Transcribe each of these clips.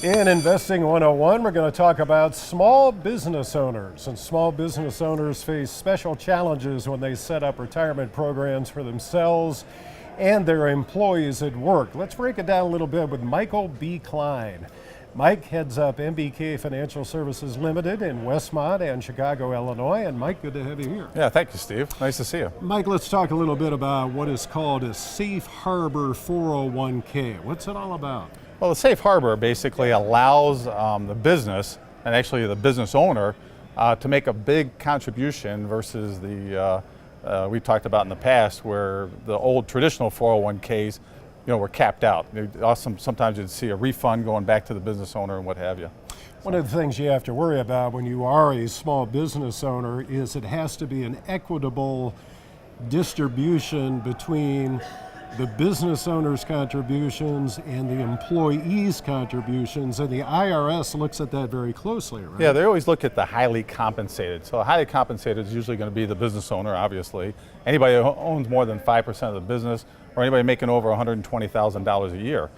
In Investing 101, we're going to talk about small business owners. And small business owners face special challenges when they set up retirement programs for themselves and their employees at work. Let's break it down a little bit with Michael B. Klein. Mike heads up MBK Financial Services Limited in Westmont and Chicago, Illinois. And Mike, good to have you here. Yeah, thank you, Steve. Nice to see you. Mike, let's talk a little bit about what is called a safe harbor 401k. What's it all about? Well, the safe harbor basically allows the business, and actually the business owner, to make a big contribution versus the, we talked about in the past, where the old traditional 401ks, were capped out. Sometimes you'd see a refund going back to the business owner and what have you. One of the things you have to worry about when you are a small business owner is it has to be an equitable distribution between the business owner's contributions and the employee's contributions, and the IRS looks at that very closely, right? Yeah, they always look at the highly compensated. So highly compensated is usually going to be the business owner, obviously. Anybody who owns more than 5% of the business, or anybody making over $120,000 a year.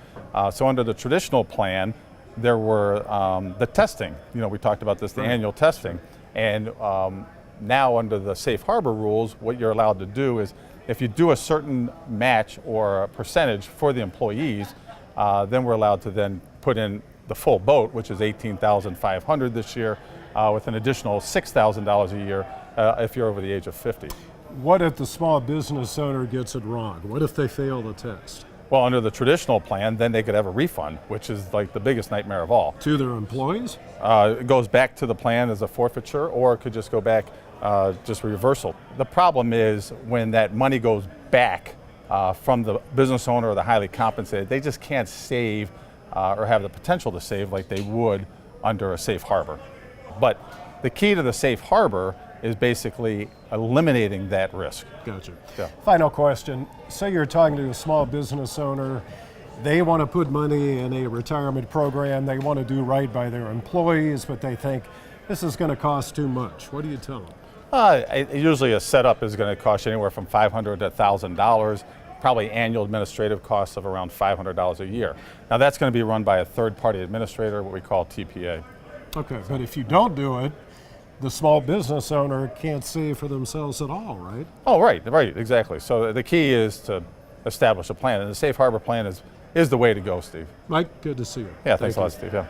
So under the traditional plan, there were the testing. We talked about this, the annual testing. And now under the safe harbor rules, what you're allowed to do is if you do a certain match or a percentage for the employees, then we're allowed to then put in the full boat, which is $18,500 this year, with an additional $6,000 a year if you're over the age of 50. What if the small business owner gets it wrong? What if they fail the test? Well, under the traditional plan, then they could have a refund, which is like the biggest nightmare of all. To their employees? It goes back to the plan as a forfeiture, or it could just go back just reversal. The problem is when that money goes back from the business owner or the highly compensated, they just can't save or have the potential to save like they would under a safe harbor. But the key to the safe harbor is basically eliminating that risk. Gotcha. Yeah. Final question. Say you're talking to a small business owner, they want to put money in a retirement program, they want to do right by their employees, but they think this is going to cost too much. What do you tell them? Usually a setup is going to cost you anywhere from $500 to $1,000, probably annual administrative costs of around $500 a year. Now that's going to be run by a third-party administrator, what we call TPA. Okay, but if you don't do it, the small business owner can't save for themselves at all, right? Oh, right, exactly. So the key is to establish a plan, and the safe harbor plan is the way to go, Steve. Mike, good to see you. Yeah, thanks a lot, Steve. Yeah.